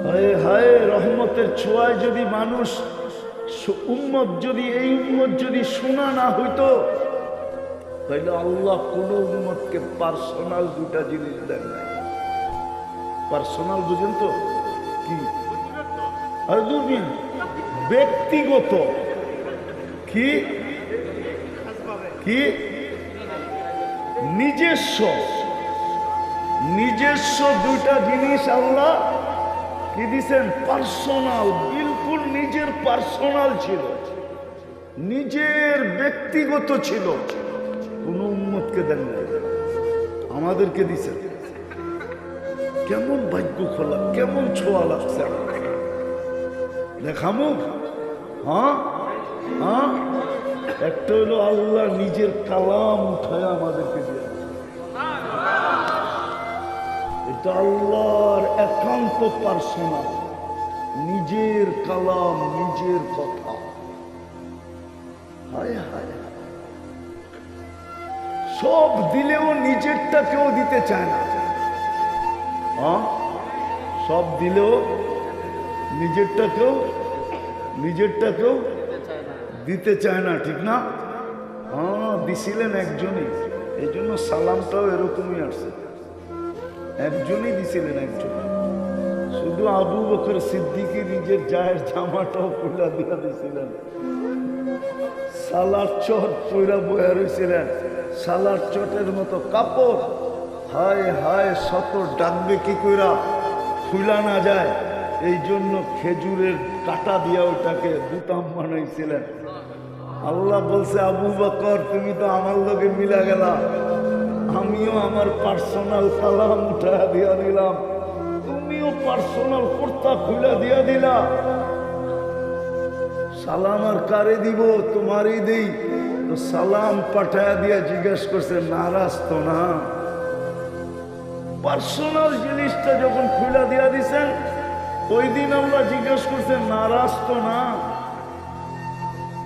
হায় হায়, রহমতের ছোঁয়ায় যদি মানুষ উম্মত যদি এই উম্মত যদি শোনা না হইতো, তাইলে আল্লাহ কোন উম্মতকে পার্সোনাল দুটা জিনিস দেন নাই। পার্সোনাল বুঝেন তো কি? আর দুর্বিন ব্যক্তিগত কি কি নিজস্ব নিজস্ব দুইটা জিনিস আল্লাহ কি দিছেন? পার্সোনাল, বিলকুল নিজের পার্সোনাল ছিল, নিজের ব্যক্তিগত ছিল, কোন উম্মতকে দেন নাই, আমাদেরকে দিছেন। কেমন ভাগ্য খোলা, কেমন ছোঁয়া লাগছে দেখামো। হ্যাঁ হ্যাঁ, একটা হলো আল্লাহ নিজের কালাম উঠায় আমাদেরকে দিয়ে, এটা আল্লাহর একান্ত পার্সোনাল, নিজের কালাম, নিজের কথা। হায় হায়, সব দিলেও নিজেরটা কেউ দিতে চায় না। হ্যাঁ, সব দিলেও নিজেরটা কেউ দিতে চায় না, ঠিক না? হ্যাঁ, দিছিলেন একজনই, এই জন্য সালামটাও এরকমই আসছে। একজনই দিছিলেন, একজন, শুধু আবু বকর সিদ্দিকী নিজের জায়ের জামাটাও খুলে দিয়া দিছিলেন। সালার চট পইরা বয়া রয়েছিলেন, সালার চটের মতো কাপড়। হায় হায়, শত ডাকবে কি কইরা খুলা না যায়, এই জন্য খেজুরের কাটা দিয়া ওটাকে বুতাম বানাইছিলেন। আল্লাহ বলছে, আবু বকর তুমি তো আমার লগে মিলা গেলা, আমিও আমার পার্সোনাল কালাম উঠা দিয়া দিলাম, তুমিও পার্সোনাল কুর্তা খুলা দিয়া দিলা। সালাম আর কারে দিব? তোমারই দেই। তো সালাম পাঠায়া দিয়া জিজ্ঞেস করছে, নারাজ তো না? পার্সোনাল জিনিসটা যখন খুলা দিয়া দিছেন, ওই দিন আল্লাহ জিজ্ঞেস করছে, নারাজ তো না?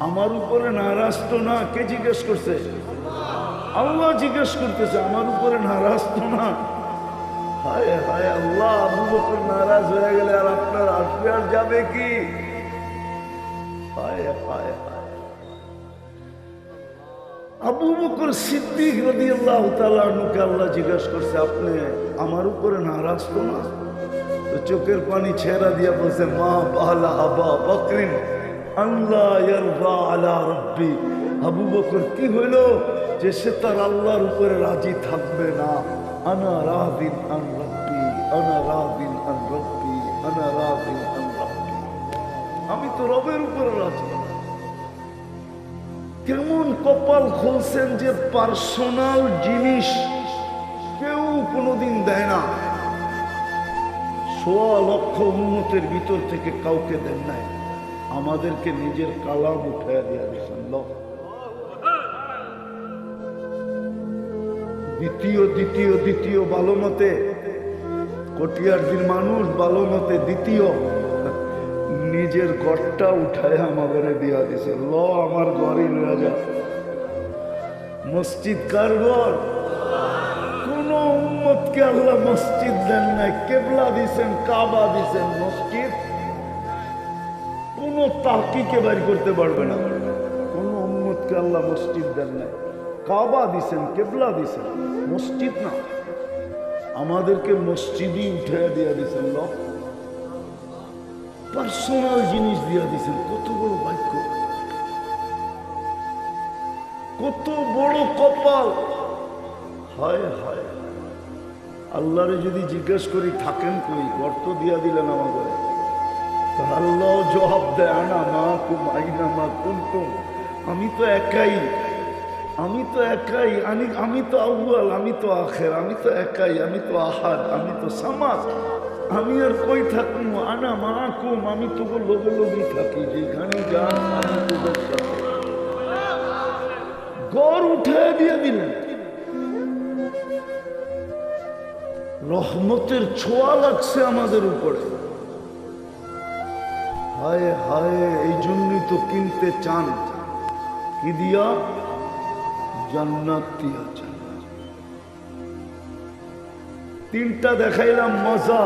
আমার উপরে নারাজ তো না? কে জিজ্ঞেস করছে? আল্লাহ জিজ্ঞেস করতেছে, আমার উপরে নারাজ তো না? হায় হায় আল্লাহ, আবু বকর নারাজ হয়ে গেলে আর আপনার আসবে আর যাবে কি? হায় হায় হায়। আবু বকর সিদ্দিক রাদিয়াল্লাহু তাআলা আনহুকে আল্লাহ জিজ্ঞেস করছে, আপনি আমার উপরে নারাজ তো না? তো চোখের পানি ছেড়া দিয়া বলছে, মা বালা আবা বকরিন আল্লাহ ইয়ারদা আলা রাব্বি। আবু বকর কি হইল যে সে তার আল্লাহর উপরে রাজি থাকবে না? আনা রাদিন আন রাব্বি, আনা রাদিন আন রাব্বি, আনা রাদিন আন রাব্বি। আমি তো রবের উপরে রাজি। কেমন কপাল খুলছেন যে পার্সোনাল জিনিস কেউ কোনোদিন দেয় না। ১৬ লক্ষ উম্মতের ভিতর থেকে কাউকে দেন নাই, আমাদেরকে নিজের কালাম উঠাইয়া দিয়া দিয়েছেন। দ্বিতীয় ভালো মতে, কটিয়ারদির মানুষ ভালো মতে দ্বিতীয় নিজের ঘরটা উঠায় আমাদের দিয়া দিছে। আমার ঘরই লয়া যা। মসজিদ কার ঘর? কোন উম্মতকে আল্লাহ মসজিদ দেন নাই, কেবলা দিছেন, কাবা দিছেন। মসজিদ কোন তাহকিকে বাইর করতে পারবে না, কোন উম্মতকে আল্লাহ মসজিদ দেন নাই। কাবা দিছেন, কেবলা দিছেন, মসজিদ না। আমাদেরকে মসজিদই উঠে দিয়া দিছেন। পার্সোনাল জিনিস দিয়া দিছেন। কত বড় ভাগ্য, কত বড় কপাল। হায় হায়, আল্লাহরে যদি জিজ্ঞেস করি থাকেন কই, গর্ত দিয়া দিলেন আমাদের, আল্লাহ জবাব দেয়, আনা মা কুম আইনা মা কুনতুম। আমি তো একাই, আমি তো একাই, আমি তো আউয়াল, আমি তো আখের, আমি তো একাই, আমি তো আহাদ, আমি তো সামাদ। আমি আর কই থাকবো? আনা মা কুম, আমি তো লোকে লোকই থাকি, যেখানে যান আমি তোদের সাথে। গড় উঠে দিয়ে দিলেন। রহমতের ছোঁয়া লাগছে আমাদের উপরে। হায় হায়, এই জন্যই তো কিনতে চান কি দিয়া? জান্নাত দিয়া। তিনটা দেখাইলাম মজা,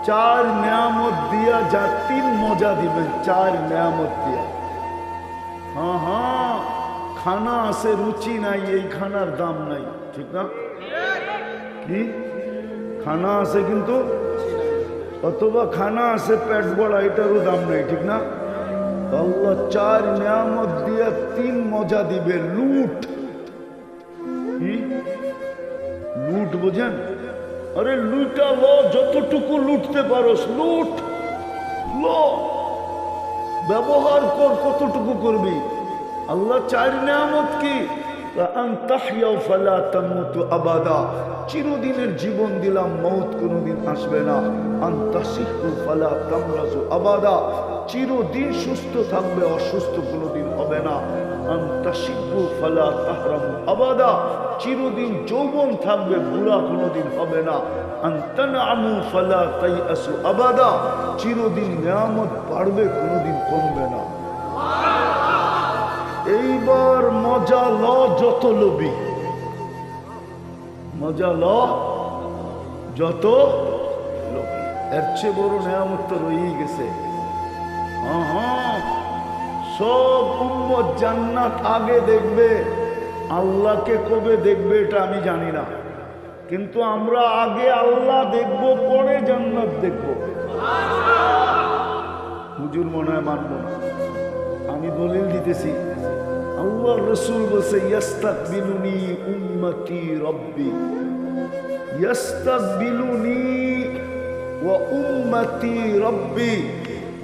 চার নিয়ামত দিয়া যা তিন মজা দিবেন, চার নিয়ামত দিয়া। হ্যাঁ হ্যাঁ, খানা আছে, রুচি নাই, এই খানার দাম নাই, ঠিক না? কি খানা আছে কিন্তু, অথবা খানা আছে পেট বড়া, এটারও দাম নাই, ঠিক না? আল্লাহ চার নিয়ামত দিয়া তিন মজা দিবে। লুট, কি লুট বোঝেন? আরে লুটা লো, যতটুকু লুটতে পারোস লুট লো, ব্যবহার কর, কতটুকু করবি। আল্লাহ চার নিয়ামত কি? আবাদা, চিরদিনের জীবন দিলাম, মৌত কোনদিন আসবে না। আবাদা, চিরদিন সুস্থ থাকবে, অসুস্থ কোনদিন হবে না। আবাদা, চিরদিন যৌবন থাকবে, বুড়া কোনদিন হবে না। আবাদা, চিরদিন নিয়ামত বাড়বে, কোনদিন কমবে না। এইবার মজা ল, যত লবি, মজা ল যত লবি। এর চেয়ে বড় নিয়ামত তো রয়েই গেছে। হ্যাঁ হ্যাঁ, সব উম্মত জান্নাত আগে দেখবে, আল্লাহকে কবে দেখবে এটা আমি জানি না, কিন্তু আমরা আগে আল্লাহ দেখব, পরে জান্নাত দেখব। হুজুর মনে হয় মানব না, আমি দলিল দিতেছি। আল্লাহ রসুল বলছে, ইয়াস্তাকবিলুনি উম্মতি রব্বি, ইয়াস্তাকবিলুনি ওয়া উম্মতি রব্বি।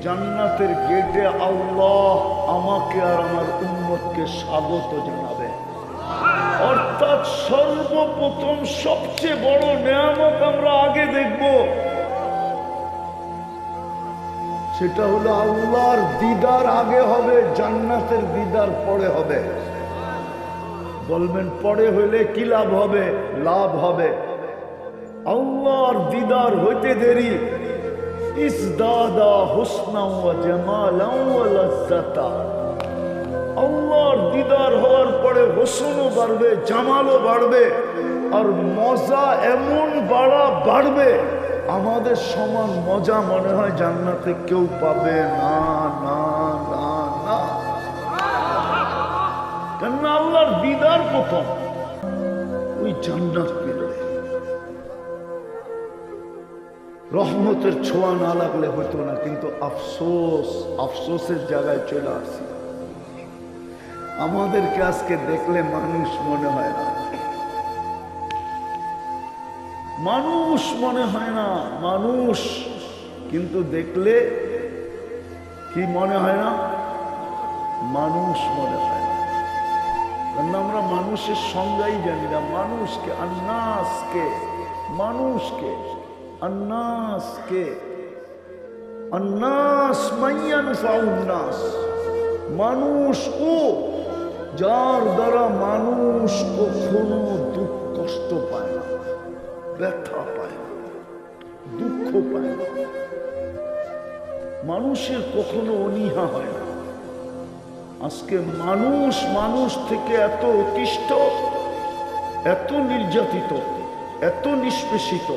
জান্নাতের গেটে আল্লাহ আমাকে আর আমার উম্মতকে স্বাগত জানাবে। অর্থাৎ সর্বপ্রথম সবচেয়ে বড় নিয়ামত আমরা আগে দেখব, সেটা হলো আল্লাহর দিদার আগে হবে, জান্নাতের দিদার পরে হবে। বলবেন পরে হইলে কি লাভ হবে? লাভ হবে। আল্লাহর দিদার হইতে দেরি, ইসদাদা হুসনা ওয়া জামালান ওয়া লাজ্জাতা। আল্লাহর দিদার হওয়ার পরে হোসনও বাড়বে, জামালও বাড়বে, আর মজা এমন বাড়বে, আমাদের সমান মজা মনে হয় জান্নাতে কেউ পাবে না, না না না। কেননা আল্লাহর দিদার প্রথম, ওই জান্নাত পেলে রহমতের ছোঁয়া না লাগলে হতো না। কিন্তু আফসোস, আফসোসের জায়গায় চলে আসি। আমাদেরকে আজকে দেখলে মানুষ মনে হয় না, মানুষ মনে হয় না, মানুষ, কিন্তু দেখলে কি মনে হয় না? মানুষ মনে হয় না। কারণ আমরা মানুষের সংজ্ঞাই জানি না। মানুষকে, আন্নাসকে, মানুষকে, আন্নাসকে, আন্নাস মাইয়ান ফাউন্নাস, মানুষ ও যার দ্বারা মানুষ কখনো দুঃখ কষ্ট পায় না, ব্যথা পায় না, দুঃখ পায় না, মানুষের কখনো অনীহা হয় না। আজকে মানুষ মানুষ থেকে এত অতিষ্ঠ, এত নির্যাতিত, এত নিষ্পেষিত,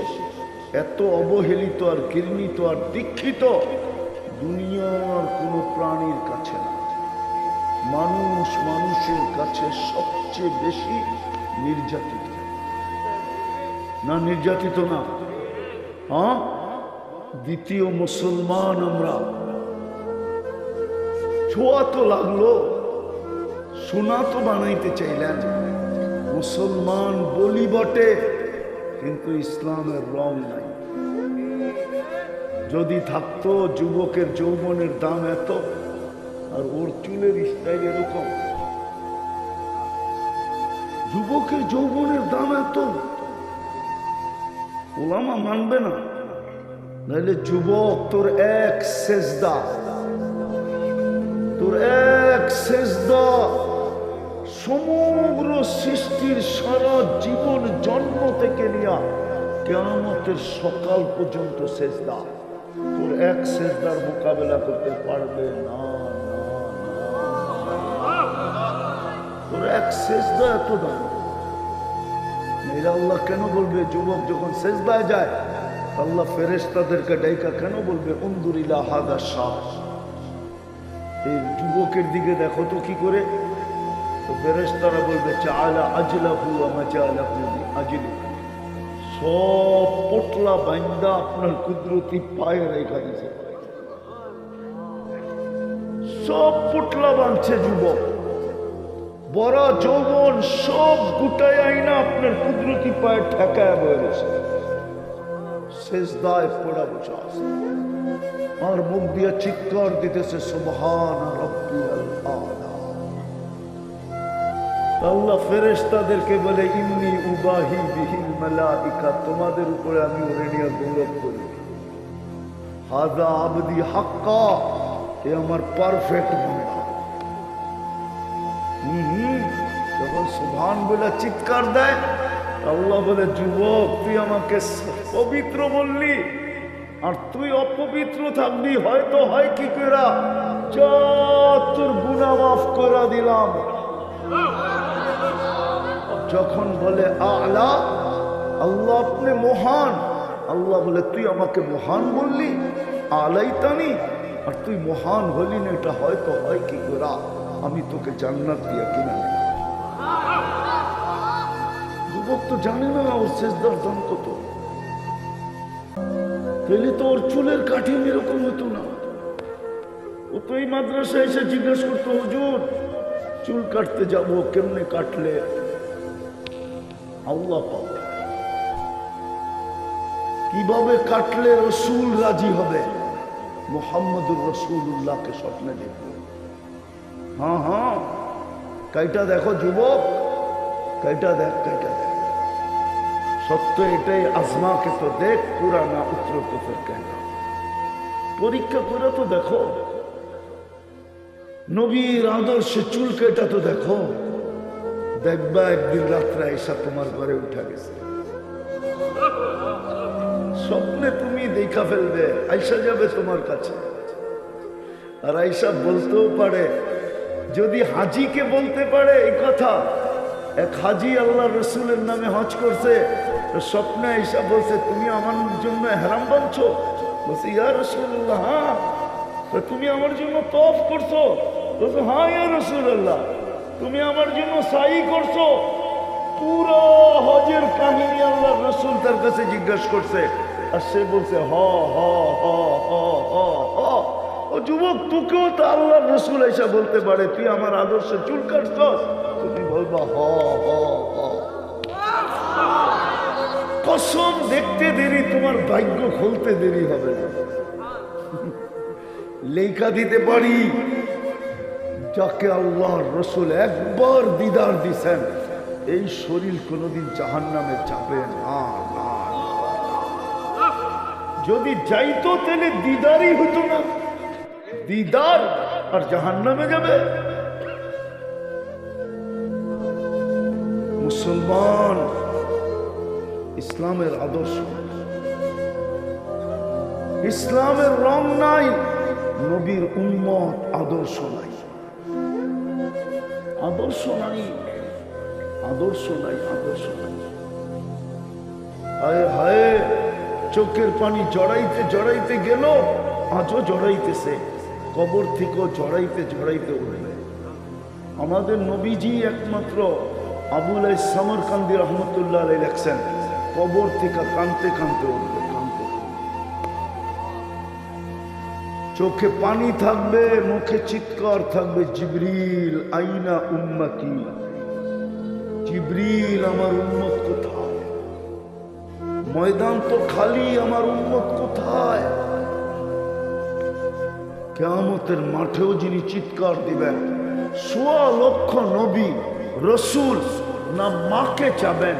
এত অবহেলিত আর ঘৃণিত আর দীক্ষিত দুনিয়ার কোনো প্রাণীর কাছে না। মানুষ মানুষের কাছে সবচেয়ে বেশি নির্যাতিত। না নির্যাতিত না? হ্যাঁ, দ্বিতীয় মুসলমান আমরা। ছোঁয়া তো লাগলো, সোনা তো বানাইতে চাইলেন, মুসলমান বলি বটে, কিন্তু ইসলামের রং নাই। যদি থাকতো যুবকের যৌবনের দাম এত, আর ওর চুলের স্টাইল এরকম, যুবকের যৌবনের দাম এত, ওলামা মানবে না। নাহলে যুবক, তোর এক সেজদা, তোর এক সেজদা সমগ্র সৃষ্টির সারা জীবন, জন্ম থেকে নিয়া কিয়ামতের সকাল পর্যন্ত সেজদা, তোর এক সেজদার মোকাবেলা করতে পারবে না। তোর এক সেজদা এত দাম। মেয়েরা আল্লাহ কেন বলবে যুবক যখন সেজদায় যায় আল্লাহ ফেরেশতাদেরকে ডাইকা কেন বলবে উনদুরিলা হাদা শাহ, এই যুবকের দিকে দেখো তো কি করে। তো ফেরেশতারা বলবে চালা আজলাহু ওয়া মাজালাহু আজলি, সব পোটলা বান্দা আপনার কুদরতি পায়ে রেখা দিয়েছে, সব পোটলা বাঁধছে যুবক, বড় যৌবন সব গুটায় আইনা আপনার কুদরতি পায়ে ঠেকায় বয়েছে, সেজদায় পড়া বসা আছে আর মুখ দিয়ে চিৎকার দিতেছে সুবহান রাব্বিয়াল আলা। আল্লাহ ফেরেশতাদেরকে বলে ইন্নী উবাহি বিহিল মালাইকা, তোমাদের উপরে আমি ওরে নিয়ে গৌরব করি। হাযা আবদি হাক্কা, এ আমার পারফেক্ট বান্দা। যখন সুবহান বলে চিৎকার দেয় আল্লাহ বলে যুবক তুই আমাকে পবিত্র বললি আর তুই অপবিত্র থাকবি, হয়তো হয় কি করা, যা তোর গুনাহ মাফ করে দিলাম। যখন বলে আলা, আল্লাহ আপনি মহান, আল্লাহ বলে তুই আমাকে মহান বললি, আলাইতানি, আর তুই মহান হলি না, এটা হয়তো হয় কি করা, আমি তোকে জান্নাত দিয়ে কিনা নিলাম। যুবক তো জানে না ওর সেজদার দাম কত, পেলে তো ওর চুলের কাঠিন এরকম হতো না। ও তো এই মাদ্রাসায় এসে জিজ্ঞেস করতো হুজুর চুল কাটতে যাব, কেমনে কাটলে আল্লাহ পাবে, কিভাবে কাটলে রসুল রাজি হবে, মুহাম্মদুর রাসূলুল্লাহকে স্বপ্নে দেখবে। হ্যাঁ হ্যাঁ, কাইটা দেখো যুবক, কাইটা দেখ, কাইটা দেখ, সত্য এটাই, আজমাকে তো দেখ, পুরা না উত্তর তো ফের কেনা, পরীক্ষা করে তো দেখো, নবীর আদর্শে চুল কেটা তো দেখো, দেখবা একদিন রাত্রে আইসা তোমার ঘরে উঠা গেছে, স্বপ্নে তুমি দেখা ফেলবে, আইসা যাবে তোমার কাছে, আর আইসা বলতেও পারে, যদি হাজিকে বলতে পারে এই কথা, এক হাজি আল্লাহ রসুলের নামে হজ করছে, স্বপ্নে আইসা বলছে তুমি আমার জন্য হেরাম বাঁধছো, বলছে ইয়া রাসূলুল্লাহ, হ্যাঁ তুমি আমার জন্য তওয়াফ করছো, বলছে হ্যাঁ ইয়া রাসূলুল্লাহ, তুমি আমার জন্য সাই করছো, পুরো হজের কাহিনী আল্লাহ রসুল তার কাছে জিজ্ঞাসা করছে, আর সে বলছে হ হ হ হ হ হ। ও যুবক, তোকেও তো আল্লাহ রসুল এসে বলতে পারে তুই আমার আদর্শে চুল কাটছস, তুমি বলবা হ হ হ। কসম, দেখতে দেরি, তোমার ভাগ্য খুলতে দেরি হবে না। লেখা দিতে পারি, যাকে আল্লাহ রসুল একবার দিদার দিছেন, এই শরীর কোনোদিন জাহান্নামে যাবে না। যদি যাইতো তাহলে দিদারই হতো না, দিদার আর জাহান্নামে যাবে। মুসলমান, ইসলামের আদর্শ, ইসলামের রং নাই, নবীর উম্মত আদর্শ নাই, আদর্শ নাই, আদর্শ নাই, আদর্শ নাই। হায় হায়, চোখের পানি জড়াইতে জড়াইতে গেল, আজও জড়াইতেছে, কবর থেকেও জড়াইতে জড়াইতে উঠবে। আমাদের নবীজি একমাত্র আবুল সামরকান্দি রহমতুল্লাহ আলাইহি লেখছেন, কবর থেকে কাঁদতে কাঁদতে উঠবে, কাঁদতে। চোখে পানি থাকবে, মুখে চিৎকার থাকবে, জিবরিল আইনা উম্মতি, জিবরিল আমার উম্মত কোথায়, ময়দান তো খালি, আমার উম্মত কোথায়। কিয়ামতের মাঠেও যিনি চিৎকার দিবেন, ১৬ লক্ষ নবী রসুল না মাকে চাবেন,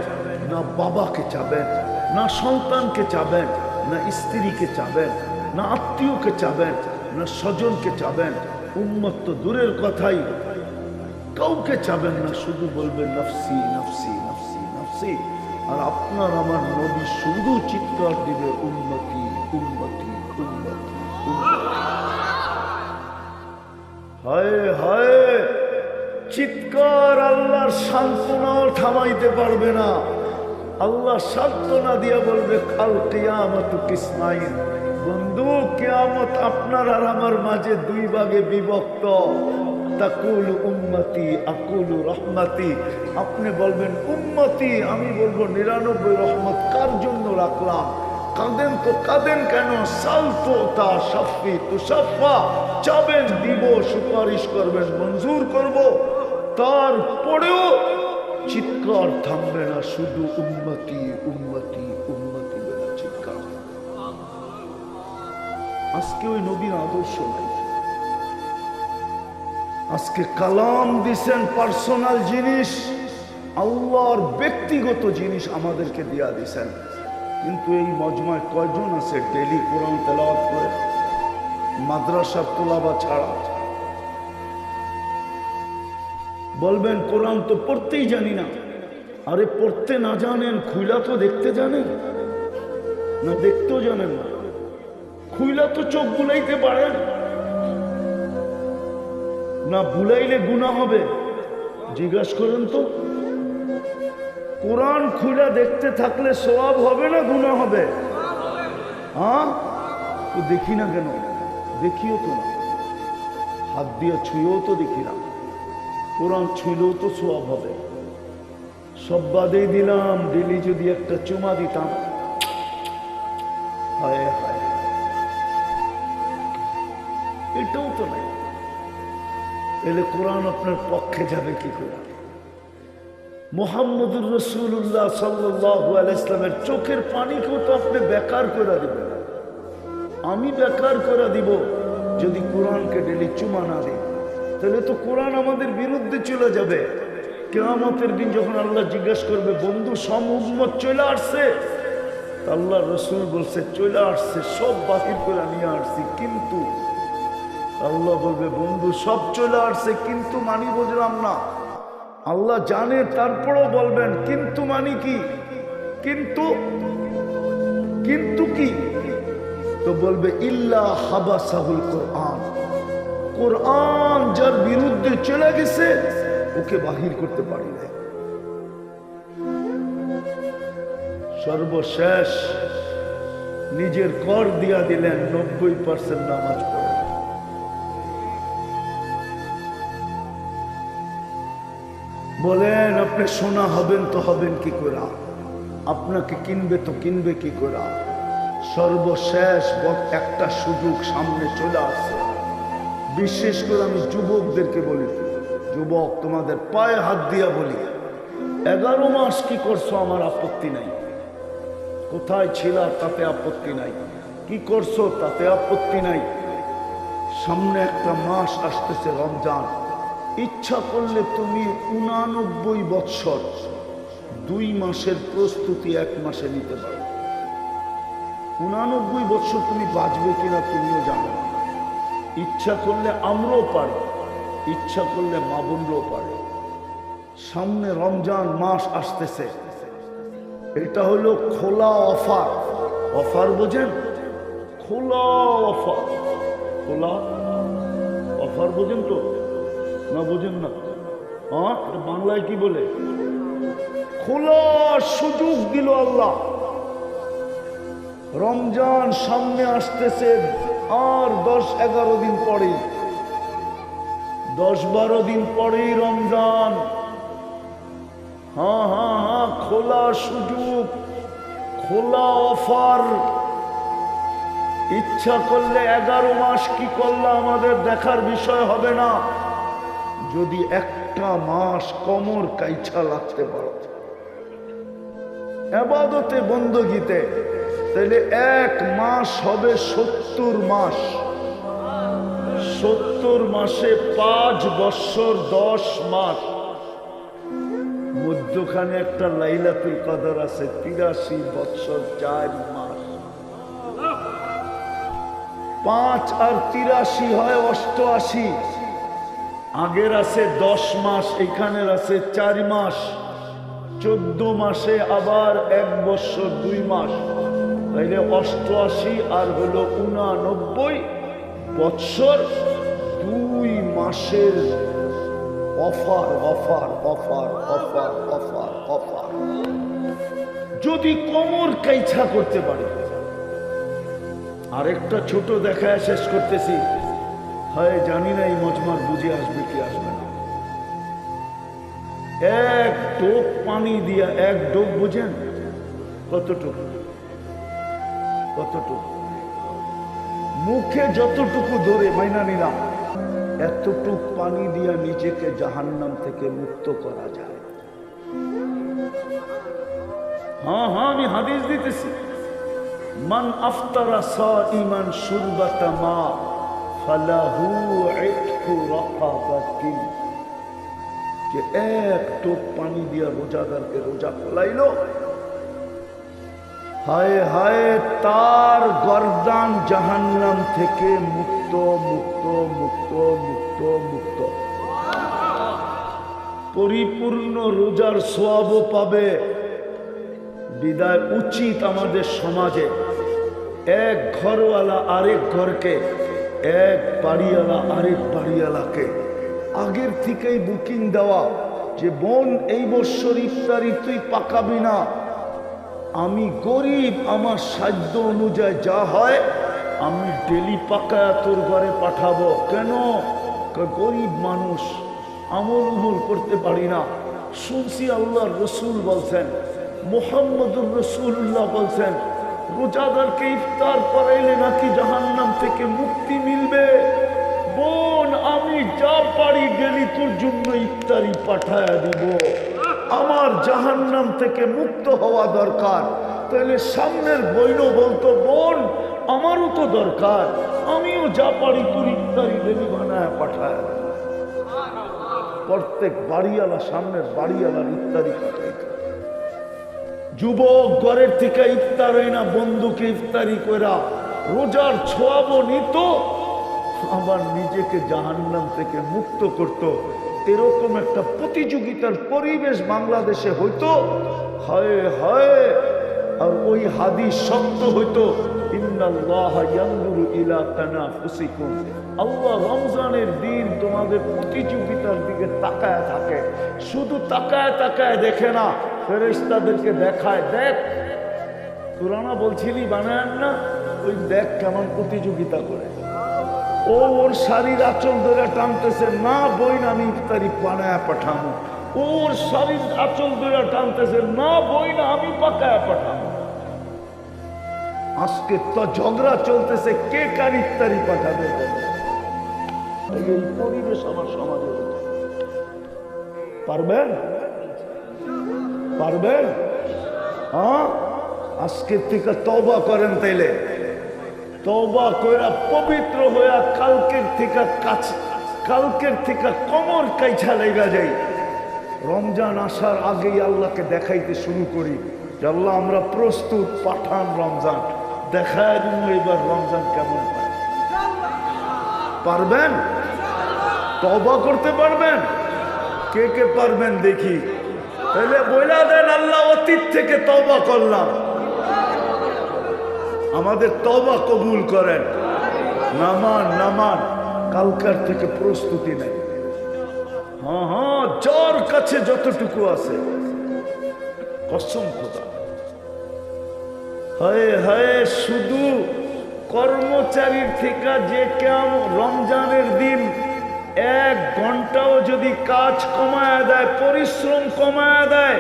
না বাবাকে চাবেন, না সন্তানকে চাবেন, না স্ত্রীকে চাবেন, না আত্মীয়কে চাবেন, না স্বজনকে চাবেন, উম্মত তো দূরের কথাই, কাউকে চাবেন না, শুধু বলবেন নফসি নফসি নফসি নফসি। আর আপনার আমার নবী শুধু চিৎকার দিবে উম্মতি উম্মতি উম্মতি। হায় হায়, চিৎকার আল্লাহর সান্ত্বনাও থামাইতে পারবে না, আল্লাহ সান্ত্বনা দিয়া বলবে কাল কিয়ামতু কিসমাইন, বন্ধু কিয়ামত আপনার আর আমার মাঝে দুই ভাগে বিভক্ত। তাকুলু উম্মতি আকুলু রহমতি, আপনি বলবেন উম্মতি, আমি বলবো 99 রহমত কার জন্য রাখলাম। কাঁদেন তো কাঁদেন কেন? সালতো তা সাফি তু সাফা, চাবেন দিব, সুপারিশ করবেন মঞ্জুর করব। তারপরেও চিৎকার থামবে না, শুধু উম্মতি উম্মতি উম্মতি বলে চিৎকার। আজকে ওই নবীর আদর্শ নাই। আজকে কালাম দিছেন পার্সোনাল জিনিস, আল্লাহর ব্যক্তিগত জিনিস আমাদেরকে দিয়া দিছেন। কিন্তু এই মজমায় কয়জন আছে ডেলি কোরআন তেলাওয়াত করে? মাদ্রাসার তোলাবা ছাড়া। বলবেন কোরআন তো পড়তেই জানি না। আরে পড়তে না জানেন, খুইলা তো দেখতে জানেন না? দেখতেও জানেন না, খুইলা তো চোখ বুলাইতে পারেন না? বুলাইলে গুনাহ হবে? জিজ্ঞাসা করেন তো। কোরআন খুইলা দেখতে থাকলে সওয়াব হবে না গুনাহ হবে? হ্যাঁ, তো দেখি না কেন? দেখিও তো না, হাত দিয়ে ছুঁয়েও তো দেখি না। কোরআন ছুঁলেও তো সওয়াব হবে। সব বাদেই দিলাম, ডেলি যদি একটা চুমা দিতাম, হায় হায়, এটাও তো নাই। তাহলে কোরআন আপনার পক্ষে যাবে কি করে? মুহাম্মদুর রাসূলুল্লাহ সাল্লাল্লাহু আলাইহি ওয়াসাল্লামের চোখের পানিকেও তো আপনি বেকার করে দিবেন। আমি বেকার করে দিব যদি কোরআনকে ডেলি চুমা না দিই। তাহলে তো কোরআন আমাদের বিরুদ্ধে চলে যাবে। কিয়ামতের দিন যখন আল্লাহ জিজ্ঞাসা করবে, বন্ধু সব উম্মত চলে আসছে? আল্লাহ রাসূল বলছে চলে আসছে, সব বাতিল করে নিয়ে আসছি, কিন্তু আল্লাহ বলবে বন্ধু সব চলে আসছে কিন্তু মানি বুঝলাম না। আল্লাহ জানে, তারপরও বলবেন কিন্তু মানি কি? কিন্তু কিন্তু কি? তো বলবে ইল্লা হাবাসাহুল কোরআন, কোরআন যার বিরুদ্ধে চলে গেছে ওকে বাহির করতে পারি না। সর্বশেষ নিজের কর দিয়া দিলেন, 90% নামাজ পড়ে। বলেন আপনি সোনা হবেন তো হবেন কি করে? আপনাকে কিনবে তো কিনবে কি করে? সর্বশেষ একটা সুযোগ সামনে চলে আসে। বিশেষ করে আমি যুবকদেরকে বলি, যুবক তোমাদের পায়ে হাত দিয়া বলি, 11 মাস কি করছো আমার আপত্তি নাই, কোথায় ছিল তাতে আপত্তি নাই, কি করছো তাতে আপত্তি নাই। সামনে একটা মাস আসতেছে রমজান, ইচ্ছা করলে তুমি 89 বৎসর 2 মাসের প্রস্তুতি 1 মাসে নিতে পারো। 89 বৎসর তুমি বাঁচবে কিনা তুমিও জানো না। ইচ্ছা করলে আমরাও পারি, ইচ্ছা করলে মা বোনরাও পারে। সামনে রমজান মাস আসতেছে, এটা হলো খোলা অফার। অফার বোঝেন? খোলা অফার, খোলা অফার বোঝেন তো না? বোঝেন না? হ্যাঁ, বাংলায় কি বলে? খোলা সুযোগ দিল আল্লাহ। রমজান সামনে আসতেছে, আর 10-11 দিন পরেই, 10-12 দিন পরেই রমজান। হ্যাঁ হ্যাঁ হ্যাঁ, খোলা সুযোগ, খোলা অফার। ইচ্ছা করলে 11 মাস কি করলে আমাদের দেখার বিষয় হবে না। যদি একটা মাস কমর কাইছা লাগতে পারো ইবাদতে বন্দগীতে, তাহলে 1 মাস হবে 70 মাস। 70 মাসে 5 বৎসর 10 মাস। মধ্যখানে একটা লাইলাতুল কদর আছে, 83 বৎসর 4 মাস। 5 আর 83 হয় 88। আগের আছে 10 মাস, এখানের আছে 4 মাস। 14 মাসে আবার 1 বৎসর 2 মাস, তাইলে 88 আর হলো 89 বৎসর 2 মাসের offer offer offer offer offer offer. যদি কোমর কাইছা করতে পারি। আরেকটা ছোট দেখায় শেষ করতেছি, হয় জানি না এই মজমার বুঝে আসবে কি আসবে না। এক ডোক পানি দিয়া, এক ডোক বুঝেন কতটুকু? কতটুকু? মুখে যতটুকু ধরে মাইনা নিলাম, এতটুক পানি দিয়া নিজেকে জাহান্নাম থেকে মুক্ত করা যায়। হ্যাঁ হ্যাঁ, আমি হাদিস দিতেছি। মান আফতারা সাইমান শুরবাতা মা ফালাহু ইতকু রাকাবাতিন, যে এক টোপ পানি দিয়া রোজাদারকে রোজা খোলাইলো, হায় হায় তার গর্দান জাহান্নাম থেকে মুক্ত মুক্ত মুক্ত মুক্ত মুক্ত। পরিপূর্ণ রোজার সওয়াবও পাবে। বিদায় উচিত আমাদের সমাজে এক ঘরওয়ালা আরেক ঘরকে, এক বাড়িওয়ালা আরেক বাড়িওয়ালাকে আগের থেকেই বুকিং দেওয়া, যে বোন এই বছর ইফতারি তুই পাকাবি না, আমি গরিব, আমার সাধ্য অনুযায়ী যা হয় আমি ডেলি পাকায়া তোর ঘরে পাঠাবো। কেন? গরিব মানুষ, আমল উমল করতে পারি না। শুনছি আল্লাহর রসুল বলছেন, মুহাম্মদুর রাসূলুল্লাহ বলছেন, রোজাদারকে ইফতার করাইলে নাকি জাহান্নাম থেকে মুক্তি মিলবে। বোন, আমি যা পারি ডেলি তোর জন্য ইফতারি পাঠায়া দিব। আমার জাহান্নাম থেকে মুক্ত হওয়া দরকার। তাহলে সামনের বইন বলতো, বোন আমারও তো দরকার, আমিও যা পারি তোর ইফতারি ডেলি বানায় পাঠায়। প্রত্যেক বাড়িওয়ালা সামনের বাড়িওয়ালার ইফতারি পাঠাইত। যুবক ঘরের থেকে ইফতার হয় না, বন্ধুকে ইফতারি করা রোজার ছোয়াবো নিত, আবার নিজেকে জাহান্নাম থেকে মুক্ত করত। এরকম একটা প্রতিযোগিতার পরিবেশ বাংলাদেশে হইতো। হায় হায়, আর ওই হাদিস সত্য হইতো, ইন্নাল্লাহা ইয়ানজুরু ইলা তানাফুসিকুম, আল্লাহ রমজানের দিন তোমাদের প্রতিযোগিতার দিকে তাকায় থাকে। শুধু তাকায় তাকায় দেখে না, ফেরেশতাদেরকে দেখায়, দেখ তোরা বলছিলি বানায় না, ওই দেখ কেমন প্রতিযোগিতা করে। ও ওর শাড়ির আঁচল ধরে টানতেছে, না বই না আমি ইফতারি বানায় পাঠাবো। ওর শাড়ির আঁচল ধরে টানতেছে, না বই না আমি পাকায় পাঠাবো। আজকে তো ঝগড়া চলতেছে, কে কার ইফতারি পাঠাবে। এই পরিবেশ আমার সমাজে পারবেন? পারবেন? হ্যাঁ, আজকের থেকে তওবা করেন। তাইলে তওবা কইরা পবিত্র হইয়া কালকের থেকে কোমর কাইছা লেগা যাই। রমজান আসার আগেই আল্লাহকে দেখাইতে শুরু করি যে আল্লাহ আমরা প্রস্তুত, পাঠান রমজান, দেখায় দিন এবার রমজান কেমন হয়। পারবেন? তওবা করতে পারবেন? কে কে পারবেন দেখি? তাহলে বইলা দেন, আল্লাহ অতীত থেকে তওবা করলাম, আমাদের তওবা কবুল করেন। নামান নামান, কালকার থেকে প্রস্তুতি নেই। হ্যাঁ হ্যাঁ, যার কাছে যতটুকু আছে কসম খোদা। হায় হায়, শুধু কর্মচারীর থেকে যে কেউ রমজানের দিন 1 ঘন্টাও যদি কাজ কমায় দেয়, পরিশ্রম কমায় দেয়,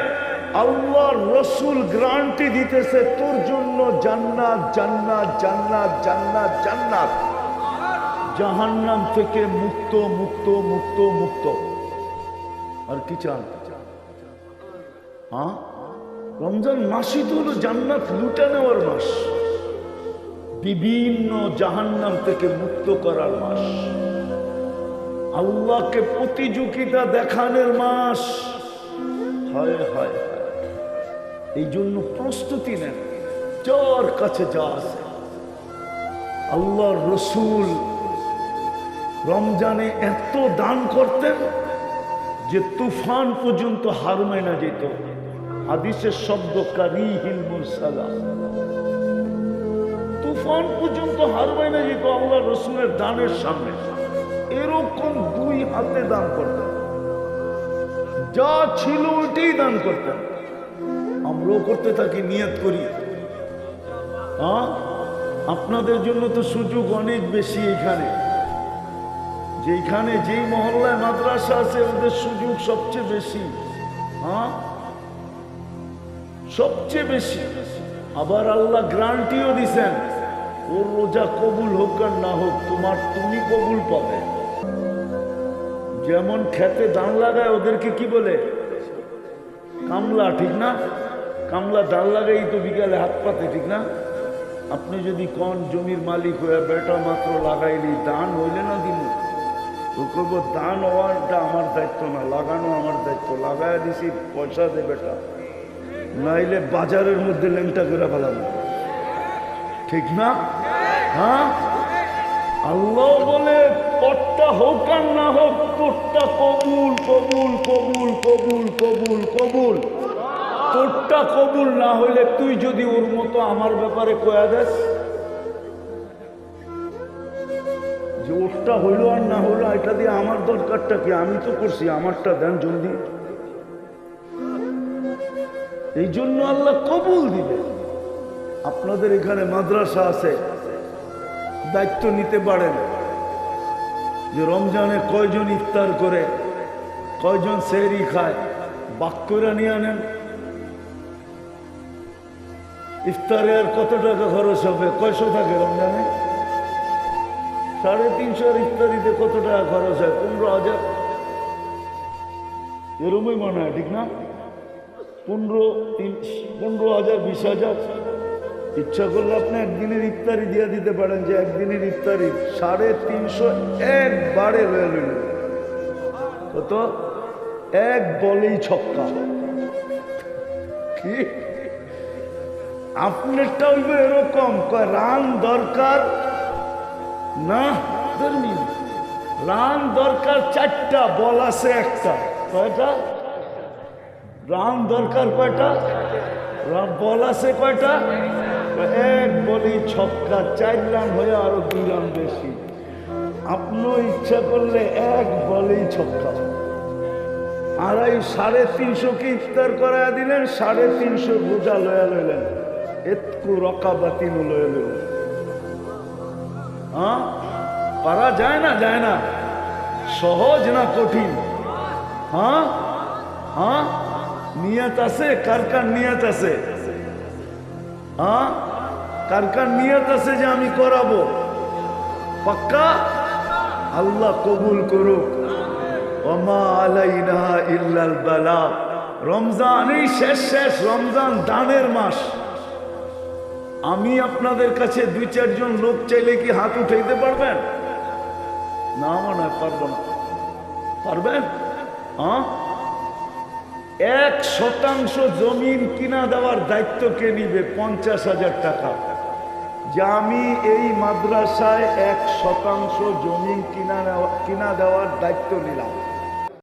আল্লাহর রসুল গ্যারান্টি দিতেছে তোর জন্য জান্নাত জান্নাত জান্নাত জান্নাত জান্নাত। জাহান্নাম থেকে মুক্ত মুক্ত মুক্ত মুক্ত। আর কি চান? হ্যাঁ, রমজান মাসই তো হলো জান্নাত লুটে নেওয়ার মাস, বিভিন্ন জাহান্নাম থেকে মুক্ত করার মাস, আল্লাহকে প্রতিযোগিতা দেখানোর মাস। হায় হায়, এই জন্য প্রস্তুতি নেন। যার কাছে যা আছে, আল্লাহর রসুল রমজানে এত দান করতেন যে তুফান পর্যন্ত হার মানা যেত। হাদিসের শব্দ কারিহিল মুরসালা, তুফান পর্যন্ত হার মানা যেত আল্লাহ রসুলের দানের সামনে। এরকম 2 হাতে দান করতেন, যা ছিল ওইটাই দান করতেন। আমরাও করতে থাকি, নিয়ত করি। হ্যাঁ, আপনাদের জন্য তো সুযোগ অনেক বেশি। এখানে যেখানে যেই মহল্লায় মাদ্রাসা আছে ওদের সুযোগ সবচেয়ে বেশি। হ্যাঁ, সবচেয়ে বেশি। আবার আল্লাহ গ্যারান্টিও দিছেন, ওর রোজা কবুল হোক আর না হোক তুমি কবুল পাবে। যেমন খেতে ধান লাগায় ওদেরকে কি বলে? কামলা, ঠিক না? কামলা ধান লাগাই তো বিকালে হাত পাতে, ঠিক না? আপনি যদি কোন জমির মালিক হয়ে বেটা মাত্র লাগাইলি, দান হইলে না দিন, ও করব দান হওয়াটা আমার দায়িত্ব না, লাগানো আমার দায়িত্ব। লাগাই দিছি, পয়সা দে বেটা, নাইলে বাজারের মধ্যে লেংটা করে ফেলাবো, ঠিক না? হ্যাঁ, আল্লাহ বলে তোরটা হোক আর না হোক, তোরটা কবুল কবুল কবুল কবুল কবুল কবুল। তোরটা কবুল না হইলে তুই যদি ওর মতো আমার ব্যাপারে কয়া দেস যে ওরটা হইল আর না হইলো, এটা দিয়ে আমার দরকারটা কি? আমি তো করছি, আমারটা দেন জলদি। এই জন্য আল্লাহ কবুল দিবে। আপনাদের এখানে মাদ্রাসা আছে, দায়িত্ব নিতে পারেন যে রমজানে কয়জন ইফতার করে, কয়জন সেহরি খায়, বাক্যরা নিয়ে আনেন। ইফতারে আর কত টাকা খরচ হবে? কয়শো থাকে রমজানে? 350 ইফতারিতে কত টাকা খরচ হয়? 15,000 এরমই মনে হয়, ঠিক না? 15,000 20,000। ইচ্ছা করলে আপনি একদিনের ইফতারি দিয়ে দিতে পারেন, যে একদিনের ইফতারি 350 একবারে লয়ে নিলেন। কত? এক বলেই ছক্কা। কি আপনারটা হইবে এরকম? রান দরকার না, রান দরকার 4টা, বল আছে একটা। কয়টা রান দরকার? কয়টা বল আছে? কয়টা? এক বলেই ছক্কা, 4 রান হয়ে আরো 2 রান বেশি। আপনিও ইচ্ছা করলে এক বলেই ছক্কা। 350 কে ইফতার করায় দিলেন, 350 রোজা লয়া লইলেন, এতকু রকাবাতি লয়ে লইলেন। হ্যাঁ, পারা যায় না? যায় না? সহজ না কঠিন? হ্যাঁ হ্যাঁ, নিয়ত আছে? কার কার নিয়ত আছে? হ্যাঁ, কার কার নিয়ত আছে যে আমি করাবো? পাক্কা? আল্লাহ কবুল করুক। ওমা আলাইনা ইল্লাল বালাগ। রমজান এই শেষ রমজান দানের মাস। আমি আপনাদের কাছে 2-4 জন লোক চাইলে কি হাত উঠাইতে পারবেন? না মনে হয় পারবো না। পারবেন? হ্যাঁ, 1% জমিন কিনা দেওয়ার দায়িত্ব কে নিবে? 50,000 টাকা। যে আমি এই মাদ্রাসায় 1% জমি কিনা দেওয়ার দায়িত্ব নিলাম।